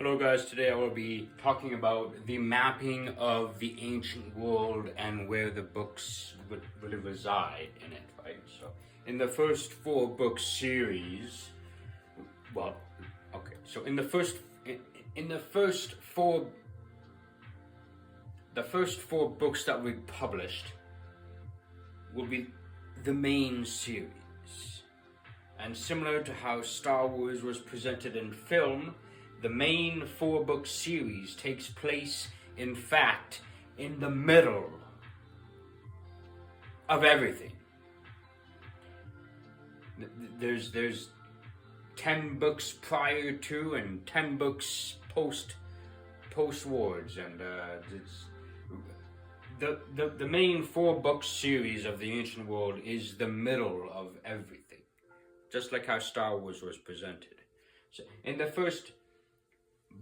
Hello guys, today I will be talking about the mapping of the ancient world and where the books would really reside in it, right? So in the first four book series, in the first four books that we published will be the main series. And similar to how Star Wars was presented in film, the main four-book series takes place, in fact, in the middle of everything. There's 10 books prior to and 10 books post-wards, and the main four-book series of the ancient world is the middle of everything, just like how Star Wars was presented. So in the first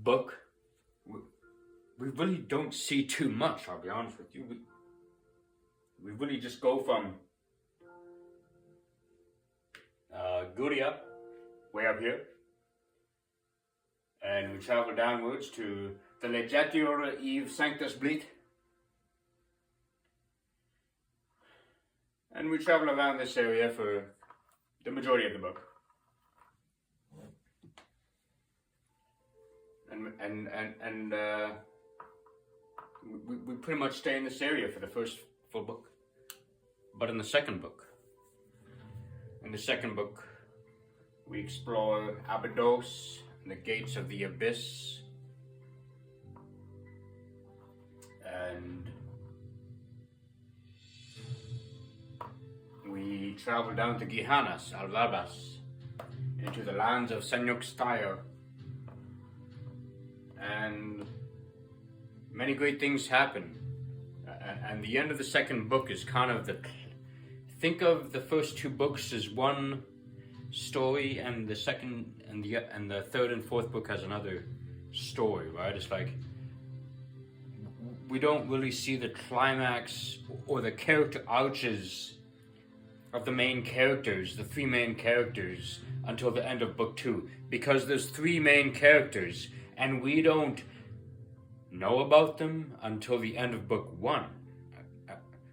book, we really don't see too much, I'll be honest with you. We really just go from Guria, way up here, and we travel downwards to the Legatur Eve Sanctus Bleat, and we travel around this area for the majority of the book. And we pretty much stay in this area for the first full book. But in the second book, we explore Abydos and the gates of the abyss, and we travel down to Gihanas, Alvarbas, into the lands of Senyuk Styre. And many great things happen. And the end of the second book is kind of think of the first two books as one story, and the second and the third and fourth book has another story, right? It's like we don't really see the climax or the character arches of the main characters, the three main characters, until the end of book two, because there's three main characters and we don't know about them until the end of book one.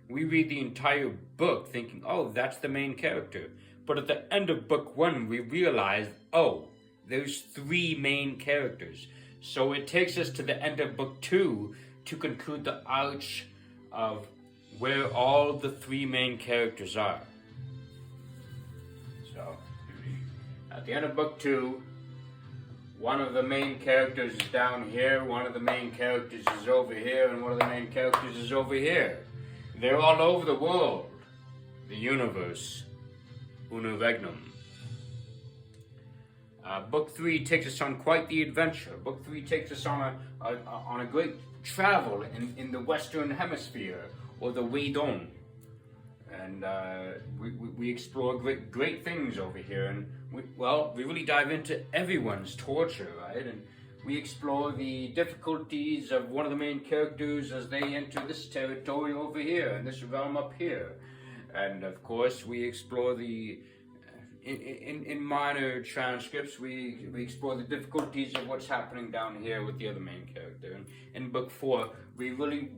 We read the entire book thinking, oh, that's the main character. But at the end of book one, we realize, oh, there's three main characters. So it takes us to the end of book two to conclude the arch of where all the three main characters are. So, at the end of book two, one of the main characters is down here, one of the main characters is over here, and one of the main characters is over here. They're all over the world, the universe, unuregnum. Book three takes us on quite the adventure. Book three takes us on a great travel in the Western Hemisphere, or the Weidong. And we explore great things over here, and we really dive into everyone's torture, right? And we explore the difficulties of one of the main characters as they enter this territory over here, and this realm up here. And of course, we explore in minor transcripts, we explore the difficulties of what's happening down here with the other main character. And in book four, we really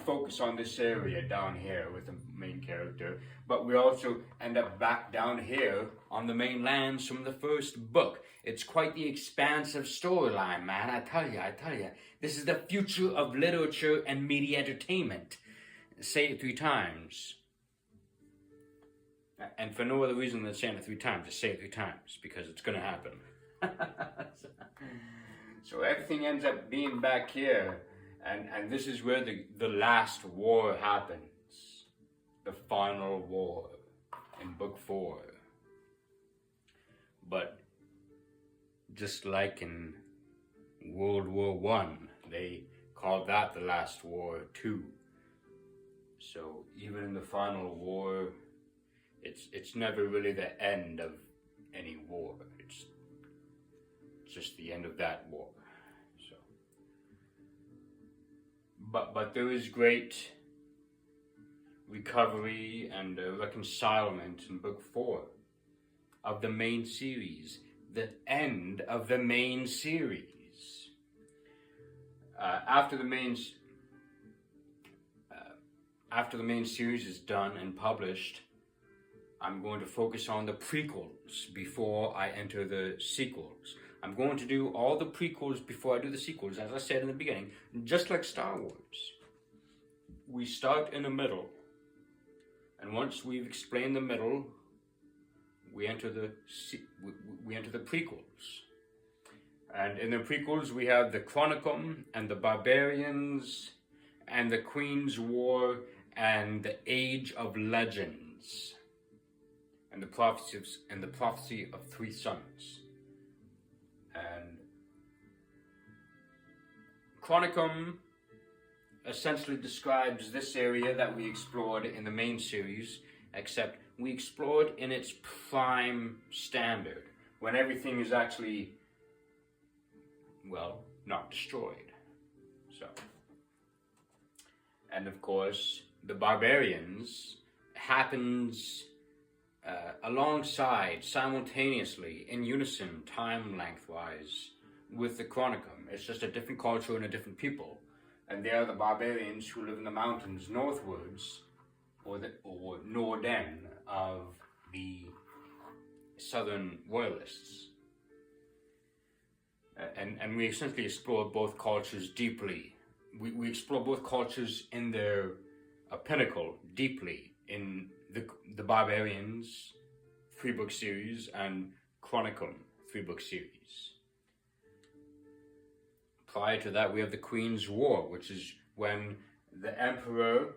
focus on this area down here with the main character, but we also end up back down here on the main lands from the first book. It's quite the expansive storyline, man. I tell you, this is the future of literature and media entertainment. Say it 3 times. And for no other reason than saying it 3 times, just say it 3 times, because it's going to happen. So everything ends up being back here, and this is where the last war happens. The final war in book 4. But just like in World War I, they called that the last war too. So even in the final war, it's never really the end of any war. It's just the end of that war. So, but there is great recovery and reconcilement in book 4 of the main series, the end of the main series. after the main series is done and published, I'm going to focus on the prequels before I enter the sequels. I'm going to do all the prequels before I do the sequels, as I said in the beginning, just like Star Wars. We start in the middle, and once we've explained the middle, we enter the prequels. And in the prequels, we have the Chronicum and the Barbarians and the Queen's War and the Age of Legends and the prophecy of three sons. And Chronicum essentially describes this area that we explored in the main series, except we explored in its prime standard, when everything is actually, well, not destroyed. So, and of course, the Barbarians happens alongside, simultaneously, in unison, time lengthwise, with the Chronicum. It's just a different culture and a different people. And they are the barbarians who live in the mountains northwards, or Norden, of the southern royalists. And we essentially explore both cultures deeply. We explore both cultures in their pinnacle deeply in the Barbarians 3-book series and Chronicum 3-book series. Prior to that, we have the Queen's War, which is when the Emperor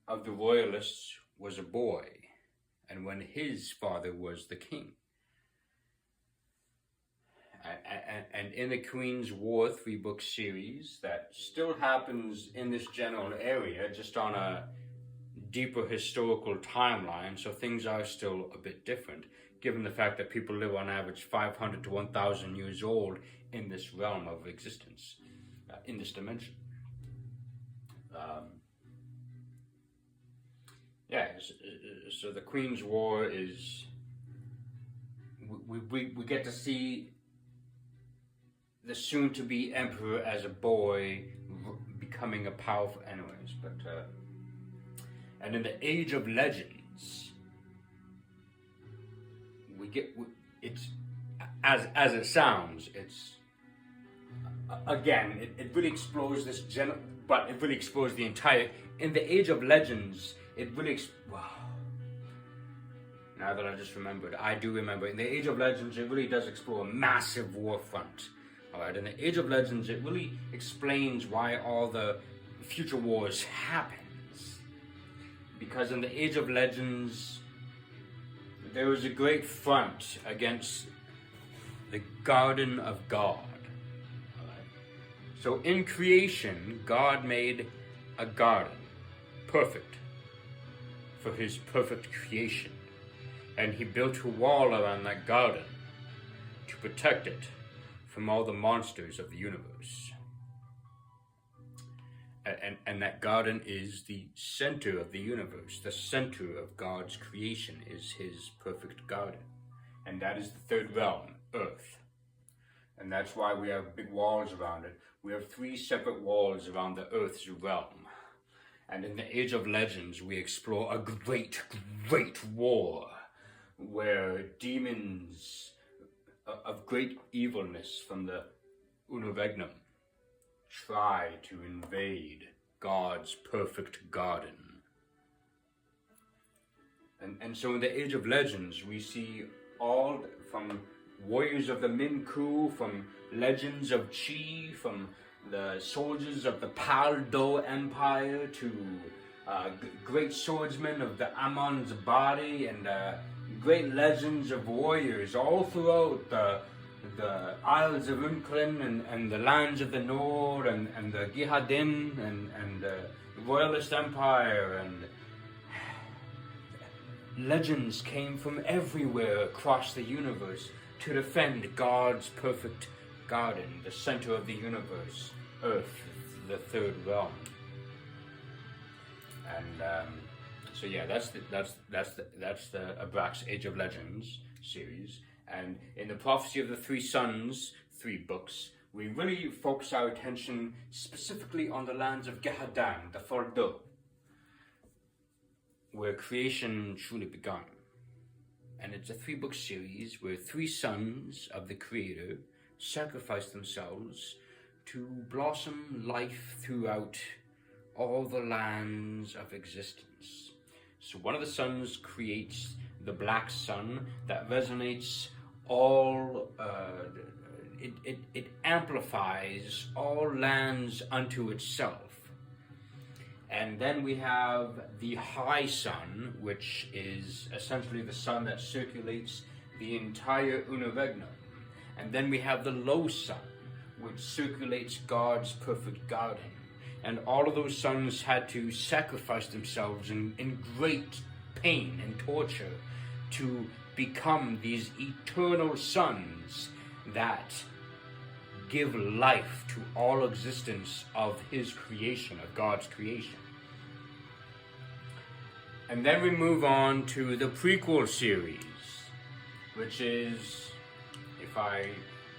of the Royalists was a boy, and when his father was the king. And in the Queen's War 3-book series, that still happens in this general area, just on a deeper historical timeline, so things are still a bit different, given the fact that people live on average 500 to 1,000 years old in this realm of existence, in this dimension. So the Queen's War is, we get to see the soon-to-be emperor as a boy becoming a powerful, anyways, but and in the Age of Legends, it's as it sounds, it's again, it really explores this but it really explores the entire, in the Age of Legends, it really wow. Now that I just remembered, I do remember, in the Age of Legends, it really does explore a massive war front. Alright, in the Age of Legends, it really explains why all the future wars happens. Because in the Age of Legends, there was a great front against the Garden of God. Alright. So in creation, God made a garden, perfect, for his perfect creation. And he built a wall around that garden to protect it from all the monsters of the universe. And that garden is the center of the universe. The center of God's creation is his perfect garden. And that is the third realm, Earth. And that's why we have big walls around it. We have 3 separate walls around the Earth's realm. And in the Age of Legends, we explore a great, great war where demons of great evilness from the unuregnum try to invade God's perfect garden. And so in the Age of Legends, we see all from warriors of the Minku, from legends of Chi, from the soldiers of the Paldo Empire to great swordsmen of the Amon's body, and great legends of warriors all throughout the Isles of Unclin and the lands of the Nord and the Gihadin and the Royalist Empire, and legends came from everywhere across the universe to defend God's perfect garden, the center of the universe, Earth, the third realm. And so yeah, that's the Abrax Age of Legends series. And in the Prophecy of the Three Sons 3 books, we really focus our attention specifically on the lands of Gehadan, the Fardo, where creation truly began. And it's a 3-book series where 3 sons of the Creator sacrifice themselves to blossom life throughout all the lands of existence. So one of the sons creates the black sun that resonates all, it amplifies all lands unto itself. And then we have the high sun, which is essentially the sun that circulates the entire unuregnum. And then we have the low sun, which circulates God's perfect garden. And all of those sons had to sacrifice themselves in great pain and torture to become these eternal sons that give life to all existence of His creation, of God's creation. And then we move on to the prequel series, which is, if I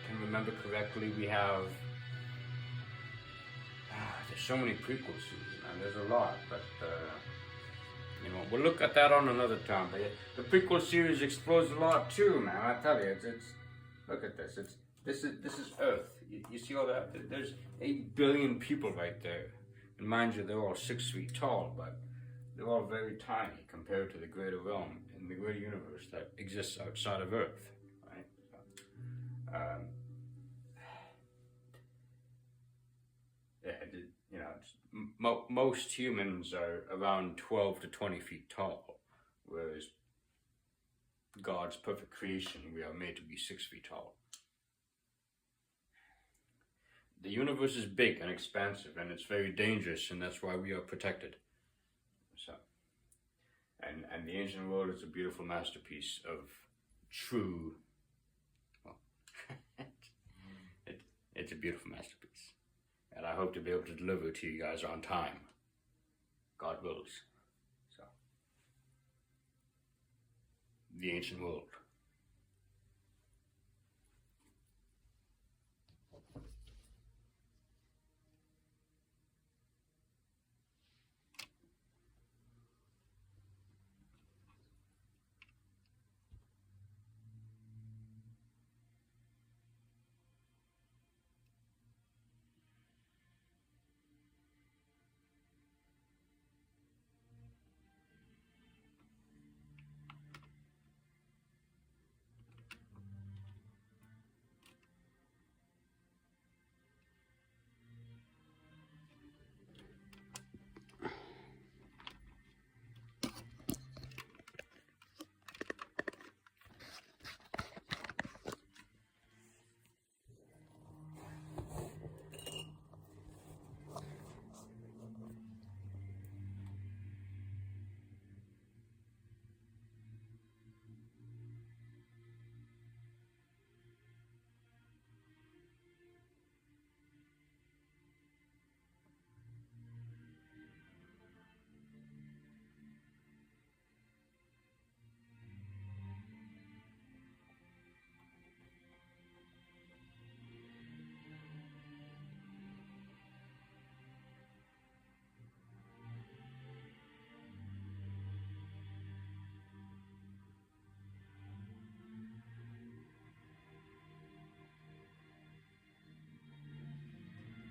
can remember correctly, we have, there's so many prequel series, man, there's a lot, but, we'll look at that on another time. But the prequel series explores a lot too, man, I tell you, it's look at this, this is Earth. You see all that? There's 8 billion people right there. And mind you, they're all 6 feet tall, but they're all very tiny compared to the greater realm in the greater universe that exists outside of Earth, right? Most humans are around 12 to 20 feet tall, whereas God's perfect creation, we are made to be 6 feet tall. The universe is big and expansive, and it's very dangerous, and that's why we are protected. So, and the ancient world is a beautiful masterpiece of true. Well, it's a beautiful masterpiece, and I hope to be able to deliver it to you guys on time. God wills. So, the ancient world.